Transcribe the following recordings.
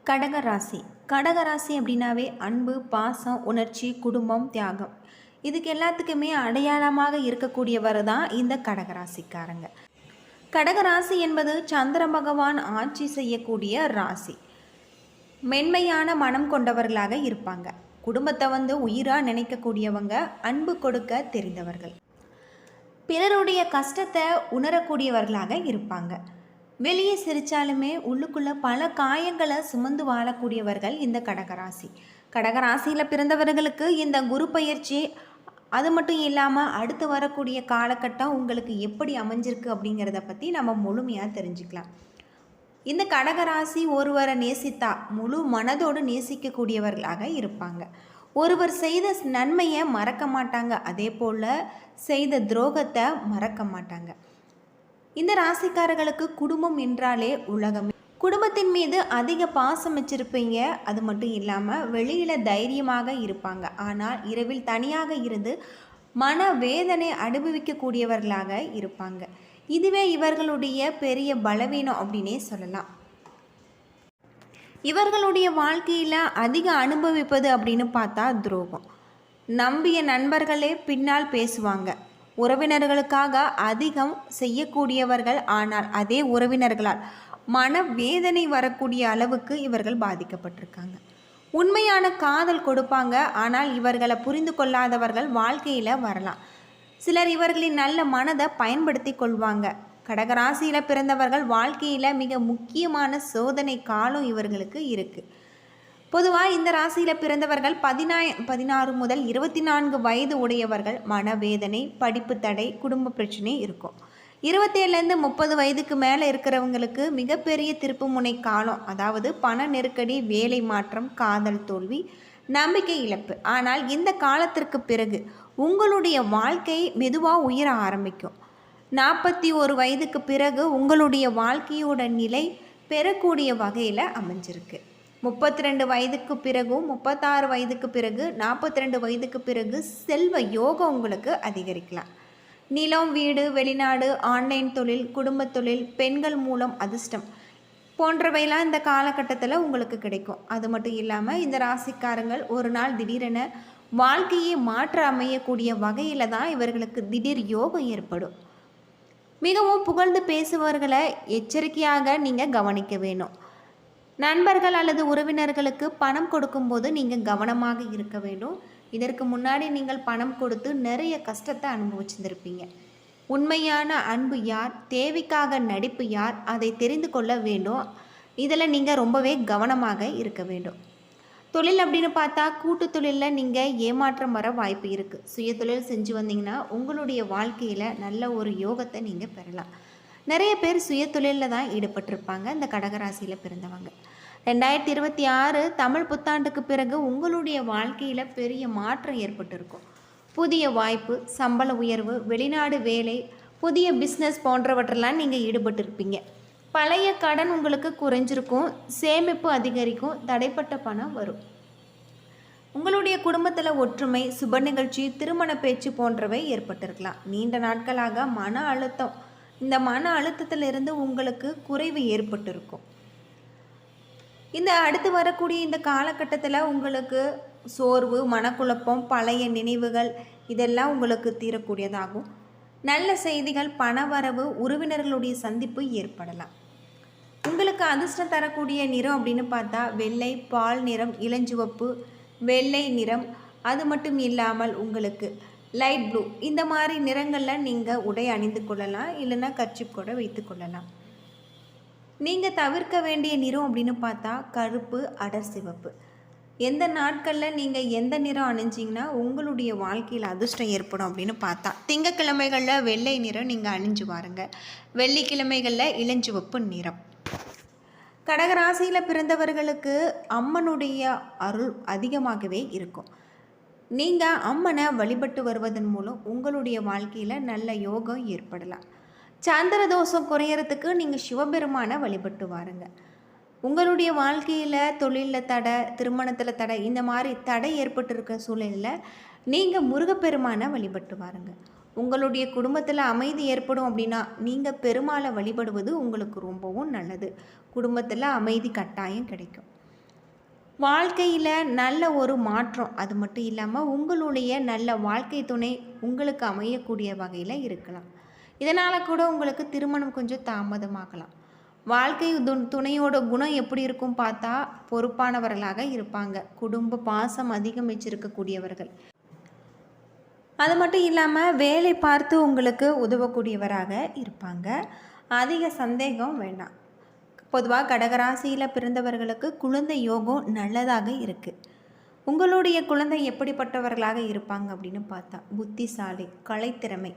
கடகராசி. கடகராசி அப்படின்னாவே அன்பு, பாசம், உணர்ச்சி, குடும்பம், தியாகம். இதுக்கு எல்லாத்துக்குமே அடையாளமாக இருக்கக்கூடியவர் தான் இந்த கடகராசிக்காரங்க. கடகராசி என்பது சந்திர பகவான் ஆட்சி செய்யக்கூடிய ராசி. மென்மையான மனம் கொண்டவர்களாக இருப்பாங்க. குடும்பத்தை உயிராக நினைக்கக்கூடியவங்க, அன்பு கொடுக்க தெரிந்தவர்கள். பிறருடைய கஷ்டத்தை உணரக்கூடியவர்களாக இருப்பாங்க. வெளியே சிரித்தாலுமே உள்ளுக்குள்ளே பல காயங்களை சுமந்து வாழக்கூடியவர்கள் இந்த கடகராசி. கடகராசியில் பிறந்தவர்களுக்கு இந்த குரு பயிற்சி அது மட்டும் இல்லாமல் அடுத்து வரக்கூடிய காலகட்டம் உங்களுக்கு எப்படி அமைஞ்சிருக்கு அப்படிங்கிறத பற்றி நம்ம முழுமையாக தெரிஞ்சுக்கலாம். இந்த கடகராசி ஒருவரை நேசித்தா முழு மனதோடு நேசிக்கக்கூடியவர்களாக இருப்பாங்க. ஒருவர் செய்த நன்மையை மறக்க மாட்டாங்க, அதே போல் செய்த துரோகத்தை மறக்க மாட்டாங்க. இந்த ராசிக்காரர்களுக்கு குடும்பம் என்றாலே உலகம். குடும்பத்தின் மீது அதிக பாசம் வச்சிருப்பீங்க. அது மட்டும் இல்லாமல் வெளியில் தைரியமாக இருப்பாங்க. ஆனால் இரவில் தனியாக இருந்து மன வேதனை அனுபவிக்கக்கூடியவர்களாக இருப்பாங்க. இதுவே இவர்களுடைய பெரிய பலவீனம் அப்படின்னே சொல்லலாம். இவர்களுடைய வாழ்க்கையில் அதிக அனுபவிப்பது அப்படின்னு பார்த்தா துரோகம். நம்பிய நண்பர்களே பின்னால் பேசுவாங்க. உறவினர்களுக்காக அதிகம் செய்யக்கூடியவர்கள். ஆனால் அதே உறவினர்களால் மன வேதனை வரக்கூடிய அளவுக்கு இவர்கள் பாதிக்கப்பட்டிருக்காங்க. உண்மையான காதல் கொடுப்பாங்க. ஆனால் இவர்களை புரிந்து கொள்ளாதவர்கள் வாழ்க்கையில் வரலாம். சிலர் இவர்களின் நல்ல மனதை பயன்படுத்தி கொள்வாங்க. கடகராசியில் பிறந்தவர்கள் வாழ்க்கையில் மிக முக்கியமான சோதனை காலம் இவர்களுக்கு இருக்குது. பொதுவாக இந்த ராசியில் பிறந்தவர்கள் 16 முதல் 24 வயது உடையவர்கள். மனவேதனை, படிப்பு தடை, குடும்ப பிரச்சனை இருக்கும். 27லேருந்து 30 வயதுக்கு மேலே இருக்கிறவங்களுக்கு மிகப்பெரிய திருப்புமுனை காலம். அதாவது பண நெருக்கடி, வேலை மாற்றம், காதல் தோல்வி, நம்பிக்கை இழப்பு. ஆனால் இந்த காலத்திற்கு பிறகு உங்களுடைய வாழ்க்கை மெதுவாக உயர ஆரம்பிக்கும். 41 வயதுக்கு பிறகு உங்களுடைய வாழ்க்கையோட நிலை பெறக்கூடிய வகையில் அமைஞ்சிருக்கு. 32 வயதுக்கு பிறகும், 36 வயதுக்கு பிறகு, 42 வயதுக்கு பிறகு செல்வ யோகம் உங்களுக்கு அதிகரிக்கலாம். நிலம், வீடு, வெளிநாடு, ஆன்லைன் தொழில், குடும்ப தொழில், பெண்கள் மூலம் அதிர்ஷ்டம் போன்றவையெல்லாம் இந்த காலகட்டத்தில் உங்களுக்கு கிடைக்கும். அது மட்டும் இல்லாமல் இந்த ராசிக்காரங்கள் ஒரு நாள் திடீரென வாழ்க்கையை மாற்ற அமையக்கூடிய வகையில் தான் இவர்களுக்கு திடீர் யோகம் ஏற்படும். மிகவும் புகழ்ந்து பேசுபவர்களை எச்சரிக்கையாக நீங்கள் கவனிக்க வேணும். நண்பர்கள் அல்லது உறவினர்களுக்கு பணம் கொடுக்கும்போது நீங்கள் கவனமாக இருக்க வேண்டும். இதற்கு முன்னாடி நீங்கள் பணம் கொடுத்து நிறைய கஷ்டத்தை அனுபவிச்சிருந்திருப்பீங்க. உண்மையான அன்பு யார், தேவைக்காக நடிப்பு யார், அதை தெரிந்து கொள்ள வேண்டும். இதில் நீங்கள் ரொம்பவே கவனமாக இருக்க வேண்டும். தொழில் அப்படின்னு பார்த்தா கூட்டு தொழிலில் நீங்கள் ஏமாற்றம் வர வாய்ப்பு இருக்குது. சுய தொழில் செஞ்சு வந்தீங்கன்னா உங்களுடைய வாழ்க்கையில் நல்ல ஒரு யோகத்தை நீங்கள் பெறலாம். நிறைய பேர் சுய தொழிலில் தான் ஈடுபட்டிருப்பாங்க இந்த கடகராசியில் பிறந்தவங்க. 2026 தமிழ் புத்தாண்டுக்கு பிறகு உங்களுடைய வாழ்க்கையில் பெரிய மாற்றம் ஏற்பட்டிருக்கும். புதிய வாய்ப்பு, சம்பள உயர்வு, வெளிநாடு வேலை, புதிய பிஸ்னஸ் போன்றவற்றெல்லாம் நீங்கள் ஈடுபட்டிருப்பீங்க. பழைய கடன் உங்களுக்கு குறைஞ்சிருக்கும். சேமிப்பு அதிகரிக்கும். தடைப்பட்ட பணம் வரும். உங்களுடைய குடும்பத்தில் ஒற்றுமை, சுப நிகழ்ச்சி, திருமண பேச்சு போன்றவை ஏற்பட்டிருக்கலாம். நீண்ட நாட்களாக மன அழுத்தம், இந்த மன அழுத்தத்திலிருந்து உங்களுக்கு குறைவு ஏற்பட்டிருக்கும். இந்த அடுத்து வரக்கூடிய இந்த காலகட்டத்தில் உங்களுக்கு சோர்வு, மனக்குழப்பம், பழைய நினைவுகள் இதெல்லாம் உங்களுக்கு தீரக்கூடியதாகும். நல்ல செய்திகள், பணவரவு, உறவினர்களுடைய சந்திப்பு ஏற்படலாம். உங்களுக்கு அதிர்ஷ்டம் தரக்கூடிய நிறம் அப்படின்னு பார்த்தா வெள்ளை, பால் நிறம், இளஞ்சிவப்பு, வெள்ளை நிறம். அது மட்டும் இல்லாமல் உங்களுக்கு லைட் ப்ளூ இந்த மாதிரி நிறங்களில் நீங்கள் உடை அணிந்து கொள்ளலாம். இல்லைன்னா கர்ச்சிப் கூட வைத்து கொள்ளலாம். நீங்கள் தவிர்க்க வேண்டிய நிறம் அப்படின்னு பார்த்தா கருப்பு, அடர் சிவப்பு. எந்த நாட்களில் நீங்கள் எந்த நிறம் அணிஞ்சிங்கன்னா உங்களுடைய வாழ்க்கையில் அதிர்ஷ்டம் ஏற்படும் அப்படின்னு பார்த்தா திங்கக்கிழமைகளில் வெள்ளை நிறம் நீங்கள் அணிஞ்சு வாருங்க. வெள்ளிக்கிழமைகளில் இளஞ்சிவப்பு நிறம். கடகராசியில் பிறந்தவர்களுக்கு அம்மனுடைய அருள் அதிகமாகவே இருக்கும். நீங்கள் அம்மனை வழிபட்டு வருவதன் மூலம் உங்களுடைய வாழ்க்கையில் நல்ல யோகம் ஏற்படலாம். சந்திர தோஷம் குறையறதுக்கு நீங்கள் சிவபெருமானை வழிபட்டு வாருங்க. உங்களுடைய வாழ்க்கையில் தொழிலில் தடை, திருமணத்தில் தடை, இந்த மாதிரி தடை ஏற்பட்டிருக்க சூழலில் நீங்கள் முருகப்பெருமானை வழிபட்டு வாருங்க. உங்களுடைய குடும்பத்தில் அமைதி ஏற்படும் அப்படின்னா நீங்கள் பெருமாளை வழிபடுவது உங்களுக்கு ரொம்பவும் நல்லது. குடும்பத்தில் அமைதி கட்டாயம் கிடைக்கும். வாழ்க்கையில் நல்ல ஒரு மாற்றம், அது மட்டும் இல்லாமல் உங்களுடைய நல்ல வாழ்க்கை துணை உங்களுக்கு அமையக்கூடிய வகையில் இருக்கலாம். இதனால் கூட உங்களுக்கு திருமணம் கொஞ்சம் தாமதமாகலாம். வாழ்க்கை துணையோட குணம் எப்படி இருக்கும் பார்த்தா பொறுப்பானவர்களாக இருப்பாங்க. குடும்ப பாசம் அதிகம் வச்சிருக்கக்கூடியவர்கள். அது மட்டும் இல்லாமல் வேலை பார்த்து உங்களுக்கு உதவக்கூடியவராக இருப்பாங்க. அதிக சந்தேகம் வேண்டாம். பொதுவாக கடகராசியில் பிறந்தவர்களுக்கு குழந்தை யோகம் நல்லதாக இருக்குது. உங்களுடைய குழந்தை எப்படிப்பட்டவர்களாக இருப்பாங்க அப்படின்னு பார்த்தா புத்திசாலி, கலைத்திறமை,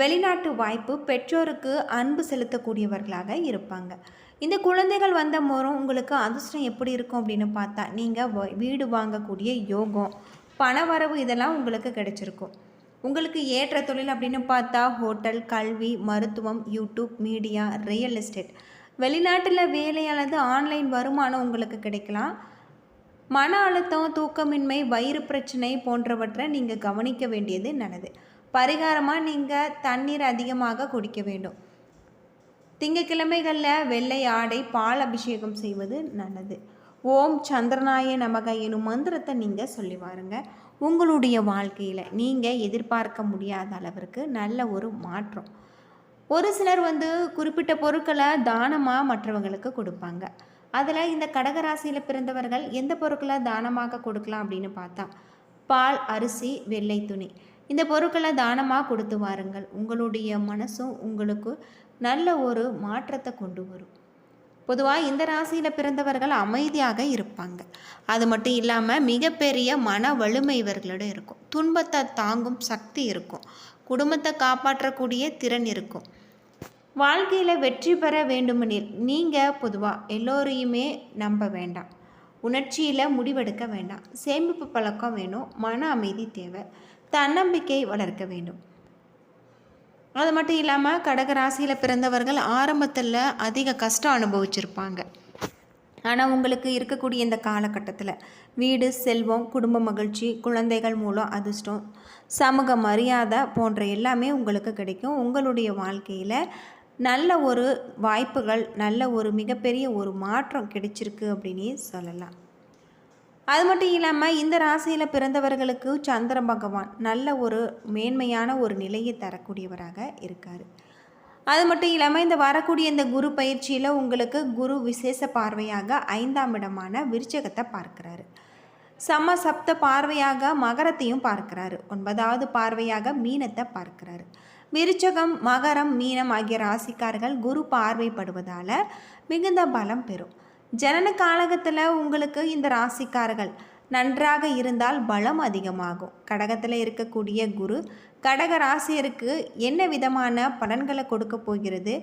வெளிநாட்டு வாய்ப்பு, பெற்றோருக்கு அன்பு செலுத்தக்கூடியவர்களாக இருப்பாங்க. இந்த குழந்தைகள் வந்த மூலம் உங்களுக்கு அதிர்ஷ்டம் எப்படி இருக்கும் அப்படின்னு பார்த்தா நீங்கள் வீடு வாங்கக்கூடிய யோகம், பணவரவு இதெல்லாம் உங்களுக்கு கிடைச்சிருக்கும். உங்களுக்கு ஏற்ற தொழில் அப்படின்னு பார்த்தா ஹோட்டல், கல்வி, மருத்துவம், யூடியூப், மீடியா, ரியல் எஸ்டேட், வெளிநாட்டில் வேலை அல்லது ஆன்லைன் வருமானம் உங்களுக்கு கிடைக்கலாம். மன அழுத்தம், தூக்கமின்மை, வயிறு பிரச்சனை போன்றவற்றை நீங்கள் கவனிக்க வேண்டியது நல்லது. பரிகாரமாக நீங்கள் தண்ணீர் அதிகமாக குடிக்க வேண்டும். திங்கக்கிழமைகளில் வெள்ளை ஆடை, பால் அபிஷேகம் செய்வது நல்லது. ஓம் சந்திரனாய நமக எனும் மந்திரத்தை நீங்கள் சொல்லி வாருங்க. உங்களுடைய வாழ்க்கையில் நீங்கள் எதிர்பார்க்க முடியாத அளவிற்கு நல்ல ஒரு மாற்றம். ஒரு சிலர் குறிப்பிட்ட பொருட்களை தானமாக மற்றவங்களுக்கு கொடுப்பாங்க. அதில் இந்த கடகராசியில் பிறந்தவர்கள் எந்த பொருட்களை தானமாக கொடுக்கலாம் அப்படின்னு பார்த்தா பால், அரிசி, வெள்ளை துணி, இந்த பொருட்களை தானமாக கொடுத்து வாருங்கள். உங்களுடைய மனசும் உங்களுக்கு நல்ல ஒரு மாற்றத்தை கொண்டு வரும். பொதுவாக இந்த ராசியில் பிறந்தவர்கள் அமைதியாக இருப்பாங்க. அது மட்டும் இல்லாமல் மிகப்பெரிய மன வலிமை இவர்களிடம் இருக்கும். துன்பத்தை தாங்கும் சக்தி இருக்கும். குடும்பத்தை காப்பாற்றக்கூடிய திறன் இருக்கும். வாழ்க்கையில் வெற்றி பெற வேண்டுமெனில் நீங்கள் பொதுவாக எல்லோரையுமே நம்ப வேண்டாம். உணர்ச்சியில் முடிவெடுக்க வேண்டாம். சேமிப்பு பழக்கம் வேணும். மன அமைதி தேவை. தன்னம்பிக்கை வளர்க்க வேண்டும். அது மட்டும் இல்லாமல் கடகராசியில் பிறந்தவர்கள் ஆரம்பத்தில் அதிக கஷ்டம் அனுபவிச்சிருப்பாங்க. ஆனால் உங்களுக்கு இருக்கக்கூடிய இந்த காலகட்டத்தில் வீடு, செல்வம், குடும்ப மகிழ்ச்சி, குழந்தைகள் மூலம் அதிர்ஷ்டம், சமூக மரியாதை போன்ற எல்லாமே உங்களுக்கு கிடைக்கும். உங்களுடைய வாழ்க்கையில் நல்ல ஒரு வாய்ப்புகள், நல்ல ஒரு மிகப்பெரிய ஒரு மாற்றம் கிடைச்சிருக்கு அப்படின்னே சொல்லலாம். அது மட்டும் இல்லாமல் இந்த ராசியில் பிறந்தவர்களுக்கு சந்திர பகவான் நல்ல ஒரு மேன்மையான ஒரு நிலையை தரக்கூடியவராக இருக்கார். அது மட்டும் இல்லாமல் இந்த வரக்கூடிய இந்த குரு பயிற்சியில் உங்களுக்கு குரு விசேஷ பார்வையாக 5ஆம் இடமான விருச்சகத்தை பார்க்குறாரு. சப்த பார்வையாக மகரத்தையும் பார்க்குறாரு. 9வது பார்வையாக மீனத்தை பார்க்குறாரு. விருச்சகம், மகரம், மீனம் ஆகிய ராசிக்காரர்கள் குரு பார்வைப்படுவதால் மிகுந்த பலம் பெறும். ஜனன காலகத்தில் உங்களுக்கு இந்த ராசிக்காரர்கள் நன்றாக இருந்தால் பலம் அதிகமாகும். கடகத்தில் இருக்கக்கூடிய குரு கடக ராசியருக்கு என்ன விதமான பலன்களை கொடுக்க போகிறது,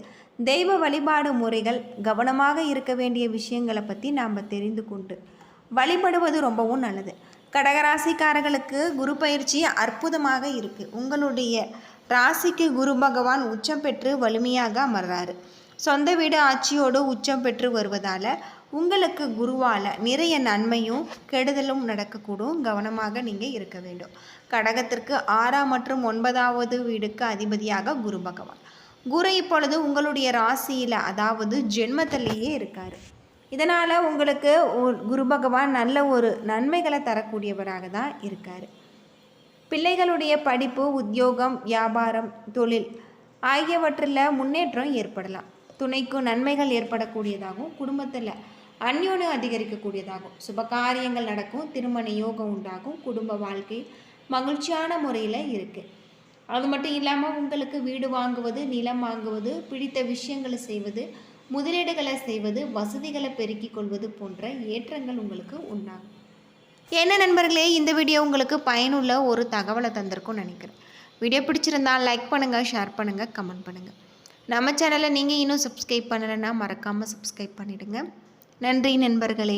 தெய்வ வழிபாடு முறைகள், கவனமாக இருக்க வேண்டிய விஷயங்களை பற்றி நாம் தெரிந்து கொண்டு வழிபடுவது ரொம்பவும் நல்லது. கடகராசிக்காரர்களுக்கு குரு பயிற்சி அற்புதமாக இருக்குது. உங்களுடைய ராசிக்கு குரு பகவான் உச்சம் பெற்று வலிமையாக அமர்றாரு. சொந்த வீடு ஆட்சியோடு உச்சம் பெற்று வருவதால் உங்களுக்கு குருவால் நிறைய நன்மையும் கெடுதலும் நடக்கக்கூடும். கவனமாக நீங்கள் இருக்க வேண்டும். கடகத்திற்கு 6ஆம் மற்றும் 9வது வீடுக்கு அதிபதியாக குரு பகவான். குரு இப்பொழுது உங்களுடைய ராசியில், அதாவது ஜென்மத்திலேயே இருக்கார். இதனால் உங்களுக்கு குரு பகவான் நல்ல ஒரு நன்மைகளை தரக்கூடியவராக தான் இருக்கார். பிள்ளைகளுடைய படிப்பு, உத்தியோகம், வியாபாரம், தொழில் ஆகியவற்றில் முன்னேற்றம் ஏற்படலாம். துணைக்கு நன்மைகள் ஏற்படக்கூடியதாகவும், குடும்பத்தில் அந்யோன்யம் அதிகரிக்கக்கூடியதாகும். சுபகாரியங்கள் நடக்கும். திருமண யோகம் உண்டாகும். குடும்ப வாழ்க்கை மகிழ்ச்சியான முறையில் இருக்குது. அது மட்டும் இல்லாமல் உங்களுக்கு வீடு வாங்குவது, நிலம் வாங்குவது, பிடித்த விஷயங்களை செய்வது, முதலீடுகளை செய்வது, வசதிகளை பெருக்கிக் கொள்வது போன்ற ஏற்றங்கள் உங்களுக்கு உண்டாகும். என்ன நண்பர்களே, இந்த வீடியோ உங்களுக்கு பயனுள்ள ஒரு தகவலை தந்திருக்கும்னு நினைக்கிறேன். வீடியோ பிடிச்சிருந்தால் லைக் பண்ணுங்கள், ஷேர் பண்ணுங்கள், கமெண்ட் பண்ணுங்கள். நம்ம சேனலை நீங்கள் இன்னும் சப்ஸ்கிரைப் பண்ணலைன்னா மறக்காமல் சப்ஸ்கிரைப் பண்ணிவிடுங்க. நன்றி நண்பர்களே.